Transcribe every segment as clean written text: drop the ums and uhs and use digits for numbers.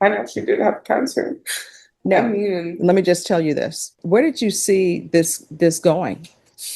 I know she did have cancer. No, I mean, let me just tell you this. Where did you see this going?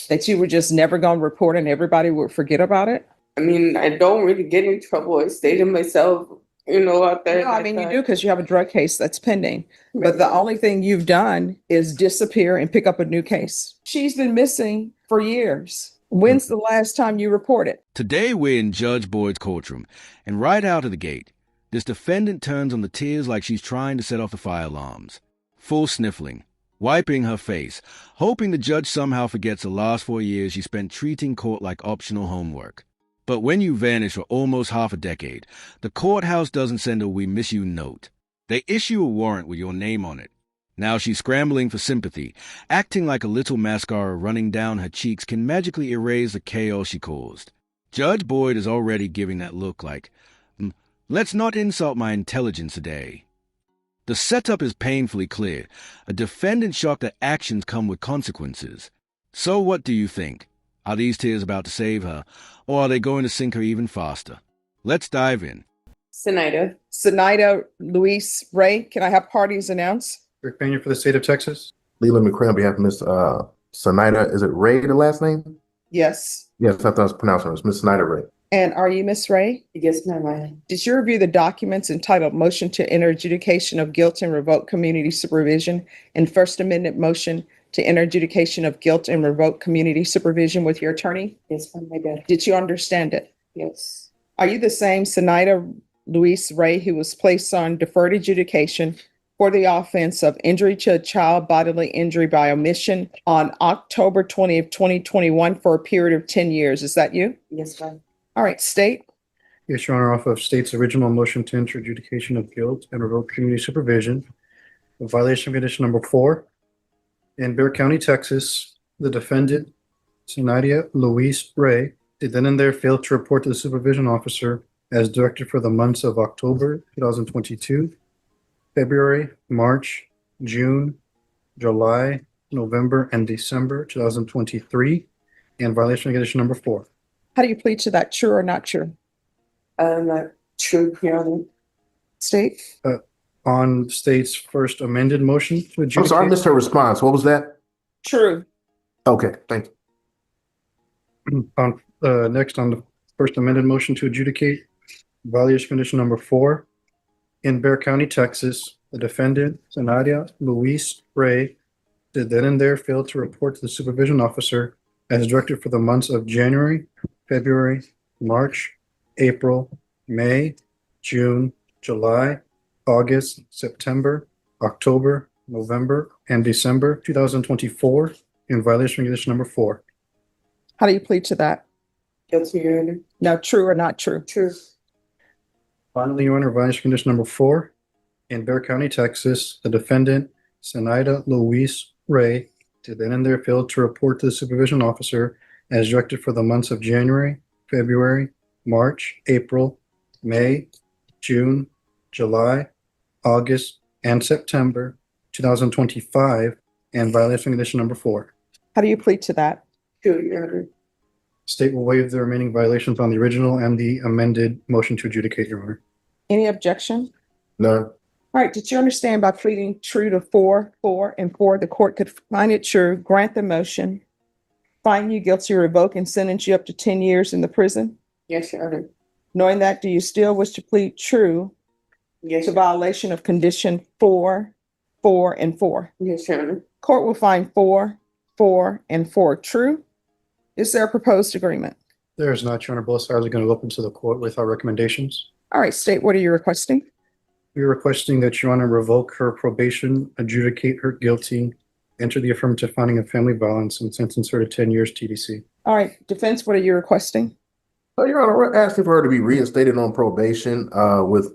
That you were just never going to report and everybody would forget about it? I don't really get in trouble. I stay to myself, out there. No, I mean, you do because you have a drug case that's pending. But the only thing you've done is disappear and pick up a new case. She's been missing for years. When's the last time you reported? Today we're in Judge Boyd's courtroom, and right out of the gate, this defendant turns on the tears like she's trying to set off the fire alarms. Full sniffling, wiping her face, hoping the judge somehow forgets the last 4 years she spent treating court like optional homework. But when you vanish for almost half a decade, the courthouse doesn't send a "we miss you" note. They issue a warrant with your name on it. Now she's scrambling for sympathy, acting like a little mascara running down her cheeks can magically erase the chaos she caused. Judge Boyd is already giving that look like, let's not insult my intelligence today. The setup is painfully clear. A defendant shocked that actions come with consequences. So what do you think? Are these tears about to save her, or are they going to sink her even faster? Let's dive in. Zenaida Louise Ray, can I have parties announce? Rick Pena for the state of Texas. Leland McCray on behalf of Miss Zenaida. Is it Ray, the last name? Yes. Yes, I thought I was pronouncing it. It's Miss Zenaida Ray. And are you Miss Ray? Yes, ma'am. Did you review the documents entitled Motion to Enter Adjudication of Guilt and Revoke Community Supervision and First Amendment Motion to Enter Adjudication of Guilt and Revoke Community Supervision with your attorney? Yes, ma'am, I did. Did you understand it? Yes. Are you the same Zenaida Louise Ray who was placed on deferred adjudication for the offense of injury to a child bodily injury by omission on October 20th, 2021 for a period of 10 years? Is that you? Yes, ma'am. All right, state. Yes, Your Honor, off of state's original motion to enter adjudication of guilt and revoke community supervision, violation of condition number 4. In Bexar County, Texas, the defendant, Zenaida Louise Ray, did then and there fail to report to the supervision officer as directed for the months of October 2022, February, March, June, July, November, and December 2023, and violation of condition number 4. How do you plead to that? True or not true? Not true, Your Honor. State. On state's first amended motion to adjudicate. I'm sorry, I missed her response. What was that? True. Okay, thank you. Next, on the first amended motion to adjudicate, violation condition number 4. In Bexar County, Texas, the defendant, Zenaida Louise Ray, did then and there fail to report to the supervision officer as directed for the months of January, February, March, April, May, June, July, August, September, October, November, and December 2024 in violation of condition number 4. How do you plead to that? Guilty, Your Honor. No, true or not true? True. Finally, Your Honor, violation of condition number 4. In Bexar County, Texas, the defendant, Zenaida Louise Ray, did then and there fail to report to the supervision officer as directed for the months of January, February, March, April, May, June, July, August, and September 2025, and violation of condition number 4. How do you plead to that? True, Your Honor. State will waive the remaining violations on the original and the amended motion to adjudicate, Your Honor. Any objection? None. All right, did you understand by pleading true to 4, 4, and 4, the court could find it true, grant the motion, find you guilty, revoke, and sentence you up to 10 years in the prison? Yes, Your Honor. Knowing that, do you still wish to plead true Yes, to violation of condition 4, 4, and 4? yes, Your Honor. Court will find 4, 4, and 4 true. Is there a proposed agreement? There is not, Your Honor. Both sides are going to open to the court with our recommendations. All right, state, what are you requesting? We are requesting that Your Honor revoke her probation, adjudicate her guilty, enter the affirmative finding of family violence, and sentence her to 10 years TDC. All right, defense, what are you requesting? Your Honor, we're asking for her to be reinstated on probation with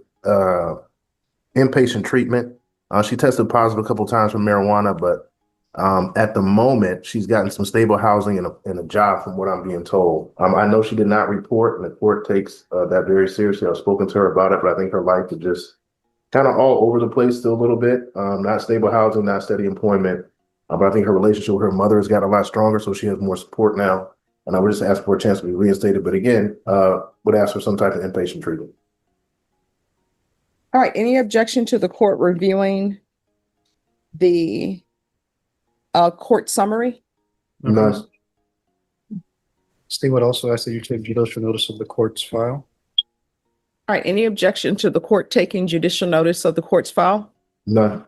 inpatient treatment. She tested positive a couple of times for marijuana, but at the moment, she's gotten some stable housing and a job from what I'm being told. I know she did not report, and the court takes that very seriously. I've spoken to her about it, but I think her life is just kind of all over the place still a little bit. Not stable housing, not steady employment. But I think her relationship with her mother has got a lot stronger, so she has more support now. And I would just ask for a chance to be reinstated, but again, would ask for some type of inpatient treatment. All right, any objection to the court reviewing the court summary? None. State would also ask that you take judicial notice of the court's file. All right, any objection to the court taking judicial notice of the court's file? None.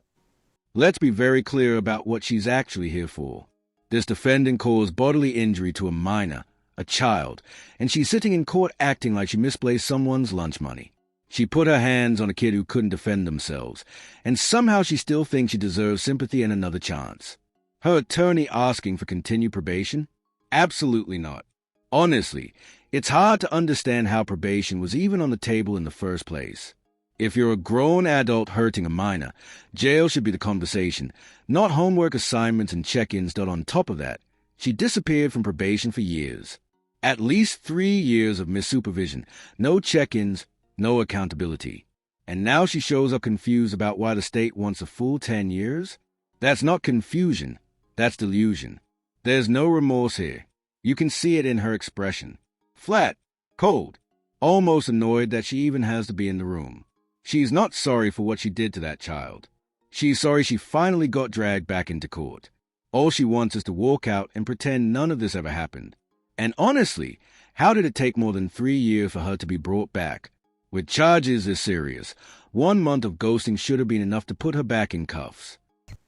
Let's be very clear about what she's actually here for. This defendant caused bodily injury to a minor, a child, and she's sitting in court acting like she misplaced someone's lunch money. She put her hands on a kid who couldn't defend themselves, and somehow she still thinks she deserves sympathy and another chance. Her attorney asking for continued probation? Absolutely not. Honestly, it's hard to understand how probation was even on the table in the first place. If you're a grown adult hurting a minor, jail should be the conversation, not homework assignments and check-ins done on top of that. She disappeared from probation for years. At least 3 years of missupervision, no check-ins, no accountability. And now she shows up confused about why the state wants a full 10 years? That's not confusion, that's delusion. There's no remorse here. You can see it in her expression. Flat, cold, almost annoyed that she even has to be in the room. She's not sorry for what she did to that child. She's sorry she finally got dragged back into court. All she wants is to walk out and pretend none of this ever happened. And honestly, how did it take more than 3 years for her to be brought back? With charges as serious, 1 month of ghosting should have been enough to put her back in cuffs.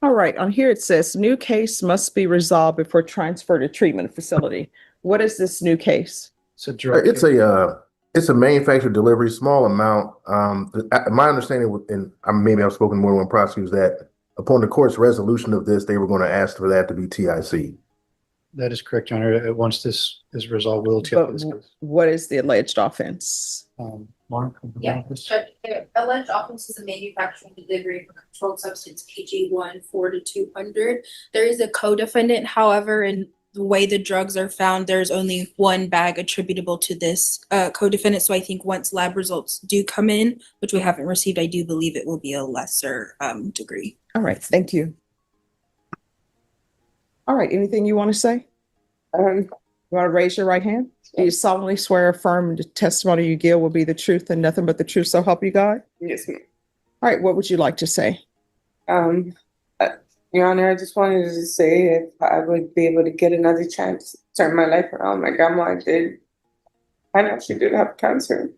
All right, on here it says, new case must be resolved before transfer to treatment facility. What is this new case? It's a drug. It's a manufactured delivery, small amount. My understanding, and maybe I've spoken more to one prosecutors, that upon the court's resolution of this, they were going to ask for that to be TIC. That is correct, Your Honor. Once this is resolved, we'll take this case. What is the alleged offense? Mark? Yeah, the alleged offense is a manufacturing delivery of a controlled substance, KG 14200. There is a co-defendant, however, in the way the drugs are found, there's only one bag attributable to this co-defendant. So I think once lab results do come in, which we haven't received, I do believe it will be a lesser degree. All right, thank you. All right, anything you want to say? You want to raise your right hand? Do you solemnly swear or affirm the testimony you give will be the truth and nothing but the truth, so help you God? Yes, ma'am. All right, what would you like to say? Your Honor, I just wanted to say if I would be able to get another chance to turn my life around. My grandma did find out she did have cancer.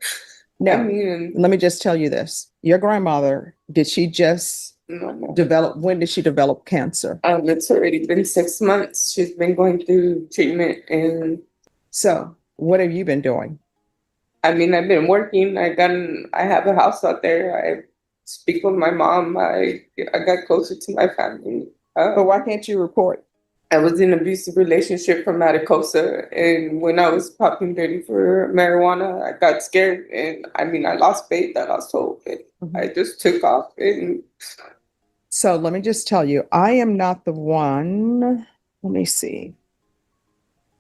No, mean, let me just tell you this. Your grandmother, did she just develop, when did she develop cancer? It's already been 6 months. She's been going through treatment. And so what have you been doing? I mean, I've been working. I have a house out there. I speak with my mom. I got closer to my family. But why can't you report? I was in an abusive relationship from Maricosa, and when I was popping dirty for marijuana, I got scared, and I mean, I lost faith, I lost hope, and I just took off. And so let me just tell you, I am not the one. Let me see.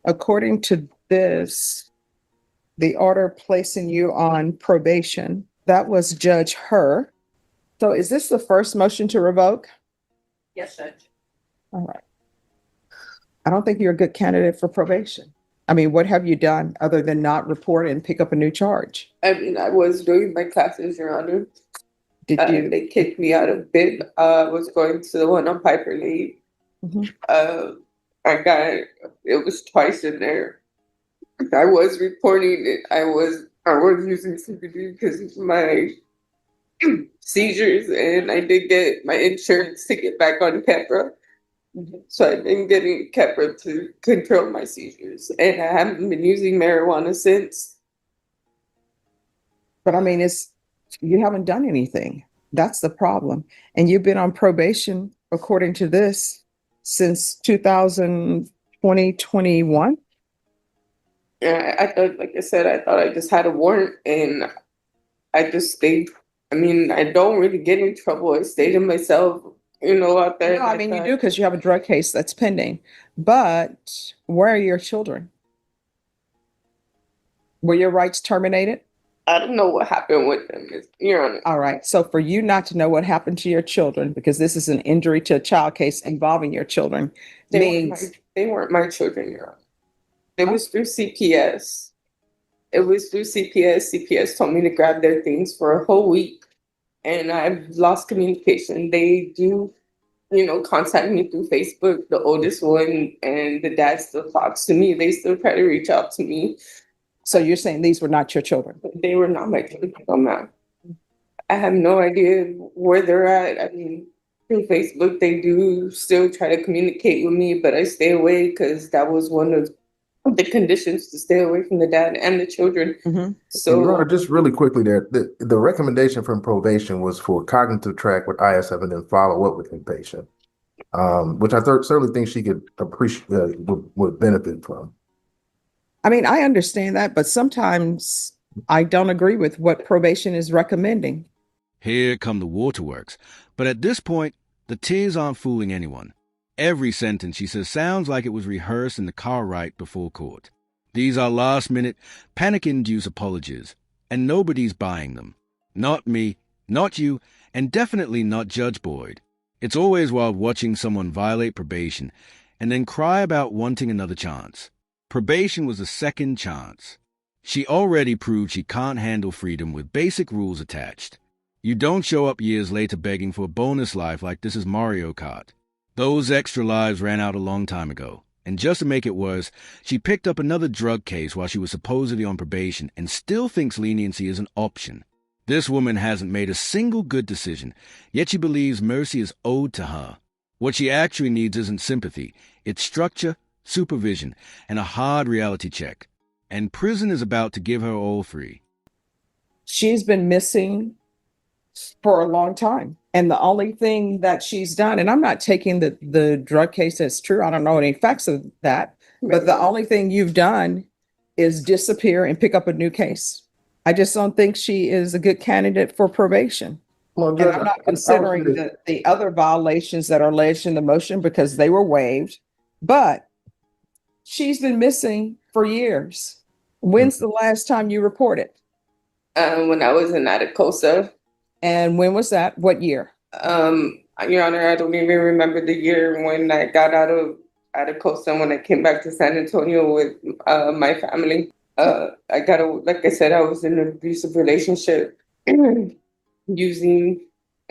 According to this, the order placing you on probation, that was Judge Her. So is this the first motion to revoke? Yes, Judge. All right. I don't think you're a good candidate for probation. I mean, what have you done other than not report and pick up a new charge? I mean, I was doing my classes, Your Honor. Did you? They kicked me out of bid. I was going to the one on Piper Lane. It was twice in there. I was reporting it. I was using CBD because of my seizures, and I did get my insurance to get back on Keppra. So I've been getting Keppra to control my seizures, and I haven't been using marijuana since. But I mean, you haven't done anything. That's the problem. And you've been on probation, according to this, since 2021. Yeah, I thought, like I said, I thought I just had a warrant, and I just stayed. I mean, I don't really get in trouble. I stay to myself, out there. No, I mean, you do because you have a drug case that's pending. But where are your children? Were your rights terminated? I don't know what happened with them, Your Honor. All right. So for you not to know what happened to your children, because this is an injury to a child case involving your children, They weren't my children, Your Honor. It was through CPS. CPS told me to grab their things for a whole week. and I've lost communication. They do, contact me through Facebook, the oldest one, and the dad still talks to me. They still try to reach out to me. So you're saying these were not your children? They were not my children. I'm not. I have no idea where they're at. I mean, through Facebook, they do still try to communicate with me, but I stay away because that was one of the conditions to stay away from the dad and the children. Mm-hmm. So, Your Honor, just really quickly there, the recommendation from probation was for cognitive track with ISF and then follow up with inpatient, which I certainly think she could appreciate, would benefit from. I mean, I understand that, but sometimes I don't agree with what probation is recommending. Here come the waterworks. But at this point, the tears aren't fooling anyone. Every sentence she says sounds like it was rehearsed in the car ride before court. These are last-minute, panic-induced apologies, and nobody's buying them. Not me, not you, and definitely not Judge Boyd. It's always wild watching someone violate probation and then cry about wanting another chance. Probation was a second chance. She already proved she can't handle freedom with basic rules attached. You don't show up years later begging for a bonus life like this is Mario Kart. Those extra lives ran out a long time ago. And just to make it worse, she picked up another drug case while she was supposedly on probation and still thinks leniency is an option. This woman hasn't made a single good decision, yet she believes mercy is owed to her. What she actually needs isn't sympathy. It's structure, supervision, and a hard reality check. And prison is about to give her all three. She's been missing for a long time. And the only thing that she's done, and I'm not taking the drug case as true. I don't know any facts of that. But the only thing you've done is disappear and pick up a new case. I just don't think she is a good candidate for probation. Well, And Judge, I'm not considering the other violations that are alleged in the motion because they were waived. But she's been missing for years. When's the last time you reported? when I was in Atacosa, And when was that? What year? Your Honor, I don't even remember the year when I got out of Atacosa when I came back to San Antonio with my family. Like I said, I was in an abusive relationship using,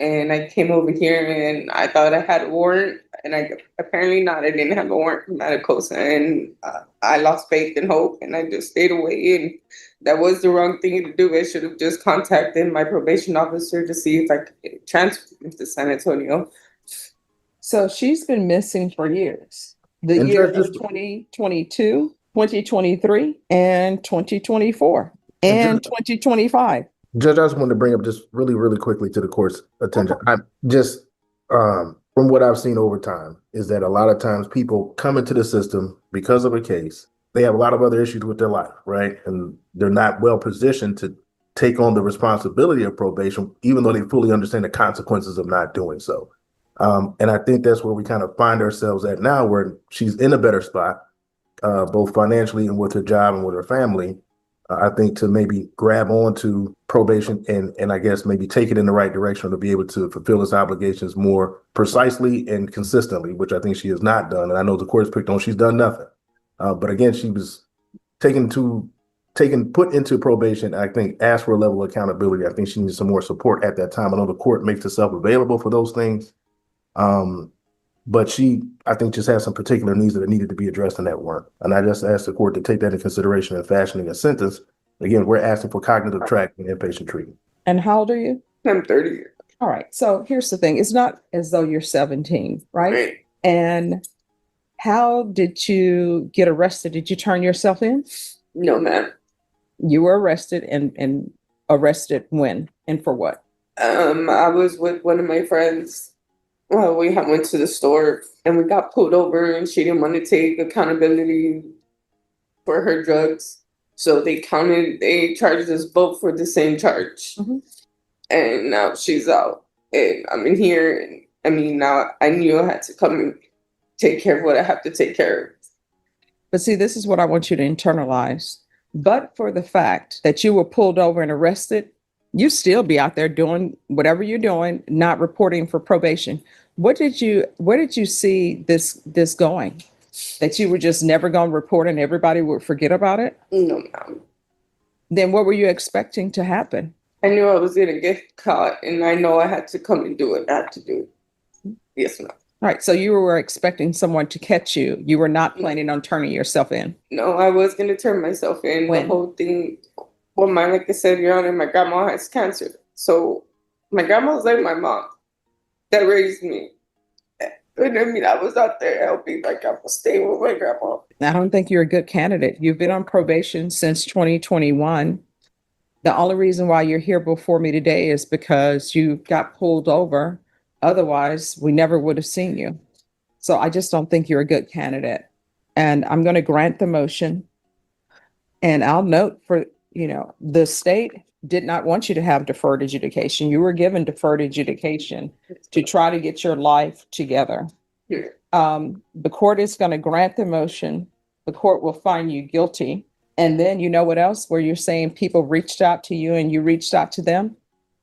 and I came over here and I thought I had a warrant, and I apparently not. I didn't have a warrant from Atacosa, and I lost faith and hope, and I just stayed away. And that was the wrong thing to do. I should have just contacted my probation officer to see if I could transfer him to San Antonio. So she's been missing for years. The And year Judge, of 2022, 2023, and 2024, and 2025. Judge, I just wanted to bring up just really, really quickly to the court's attention. I just, from what I've seen over time, is that a lot of times people come into the system because of a case. They have a lot of other issues with their life, right? And they're not well positioned to take on the responsibility of probation, even though they fully understand the consequences of not doing so. And I think that's where we kind of find ourselves at now, where she's in a better spot, both financially and with her job and with her family. I think to maybe grab onto probation and I guess maybe take it in the right direction to be able to fulfill its obligations more precisely and consistently, which I think she has not done. And I know the court's picked on, she's done nothing. But again, she was put into probation, I think, asked for a level of accountability. I think she needs some more support at that time. I know the court makes itself available for those things. But she, I think, just has some particular needs that needed to be addressed in that work. And I just asked the court to take that into consideration in fashioning a sentence. Again, we're asking for cognitive track and inpatient treatment. And how old are you? I'm 30. All right. So here's the thing. It's not as though you're 17, right? Right. And how did you get arrested? Did you turn yourself in? No, ma'am. You were arrested and arrested when and for what? I was with one of my friends. We went to the store and we got pulled over, and she didn't want to take accountability for her drugs. So they charged us both for the same charge. Mm-hmm. And now she's out. And I'm in here. And I mean, now I knew I had to come and take care of what I have to take care of. But see, this is what I want you to internalize. But for the fact that you were pulled over and arrested, you still be out there doing whatever you're doing, not reporting for probation. Where did you see this going? That you were just never going to report and everybody would forget about it? No, ma'am. Then what were you expecting to happen? I knew I was gonna get caught, and I know I had to come and do it. I had to do it. Yes, ma'am. Right. So you were expecting someone to catch you. You were not planning on turning yourself in. No, I was gonna turn myself in. When? The whole thing. Well, like I said, Your Honor, my grandma has cancer. So my grandma was like my mom that raised me. And I mean, I was out there helping my grandma stay with my grandma. I don't think you're a good candidate. You've been on probation since 2021. The only reason why you're here before me today is because you got pulled over. Otherwise, we never would have seen you. So I just don't think you're a good candidate. And I'm going to grant the motion. And I'll note for, the state did not want you to have deferred adjudication. You were given deferred adjudication to try to get your life together. Yeah. The court is going to grant the motion. The court will find you guilty. And then you know what else? Where you're saying people reached out to you and you reached out to them.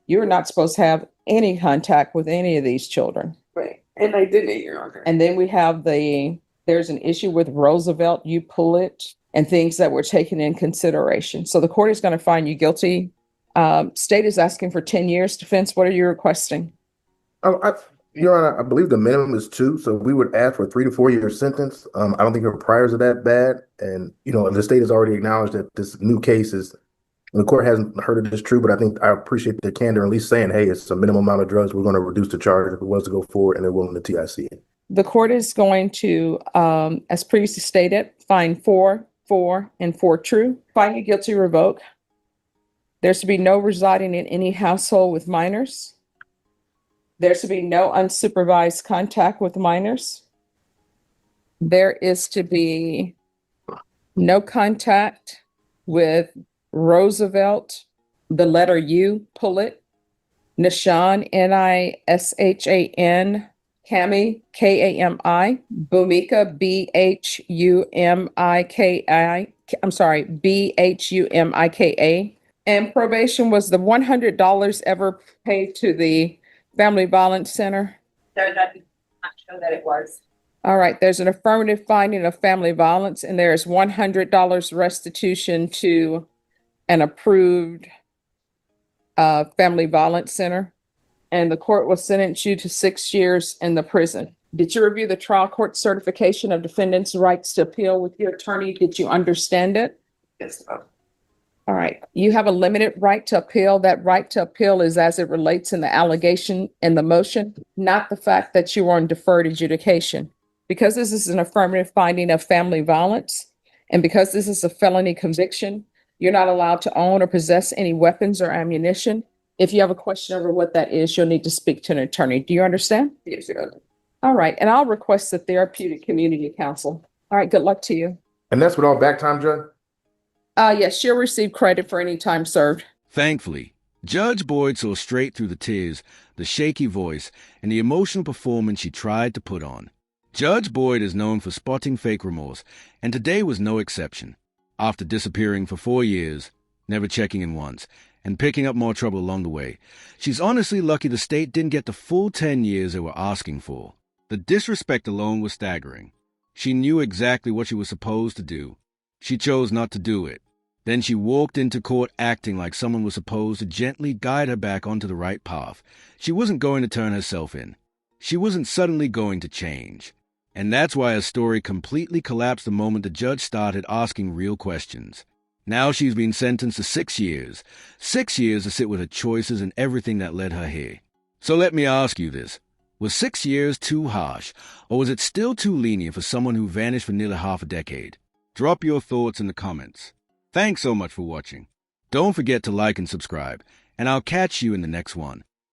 You're not supposed to have any contact with any of these children. Right. And I didn't, Your Honor. And then we have there's an issue with Roosevelt, you pull it, and things that were taken in consideration. So the court is going to find you guilty. State is asking for 10 years. Defense, what are you requesting? Your Honor, I believe the minimum is 2, so we would ask for a 3 to 4 year sentence. I don't think her priors are that bad, and the state has already acknowledged that this new case is. The court hasn't heard it is true, but I think I appreciate the candor, at least saying, "Hey, it's a minimum amount of drugs. We're going to reduce the charge if it was to go forward, and they're willing to TIC it." The court is going to, as previously stated, find 4, 4, and 4 true. Find you guilty, revoke. There's to be no residing in any household with minors. There's to be no unsupervised contact with minors. There is to be no contact with Roosevelt, the letter U, pull it. Nishan, Nishan, Kami, Kami, Bhumika, Bhumika. And probation was the $100 ever paid to the Family Violence Center? That did not show that it was. All right, there's an affirmative finding of family violence, and there is $100 restitution to an approved Family Violence Center. And the court will sentence you to 6 years in the prison. Did you review the trial court certification of defendants' rights to appeal with your attorney? Did you understand it? Yes, ma'am. All right. You have a limited right to appeal. That right to appeal is as it relates in the allegation and the motion, not the fact that you were on deferred adjudication. Because this is an affirmative finding of family violence, and because this is a felony conviction, you're not allowed to own or possess any weapons or ammunition. If you have a question over what that is, you'll need to speak to an attorney. Do you understand? Yes, Your Honor. All right. And I'll request the Therapeutic Community Council. All right. Good luck to you. And that's with all back time, Judge? Yes, she'll receive credit for any time served. Thankfully, Judge Boyd saw straight through the tears, the shaky voice, and the emotional performance she tried to put on. Judge Boyd is known for spotting fake remorse, and today was no exception. After disappearing for 4 years, never checking in once, and picking up more trouble along the way, she's honestly lucky the state didn't get the full 10 years they were asking for. The disrespect alone was staggering. She knew exactly what she was supposed to do. She chose not to do it. Then she walked into court acting like someone was supposed to gently guide her back onto the right path. She wasn't going to turn herself in. She wasn't suddenly going to change. And that's why her story completely collapsed the moment the judge started asking real questions. Now she's been sentenced to 6 years. 6 years to sit with her choices and everything that led her here. So let me ask you this. Was 6 years too harsh, or was it still too lenient for someone who vanished for nearly half a decade? Drop your thoughts in the comments. Thanks so much for watching. Don't forget to like and subscribe, and I'll catch you in the next one.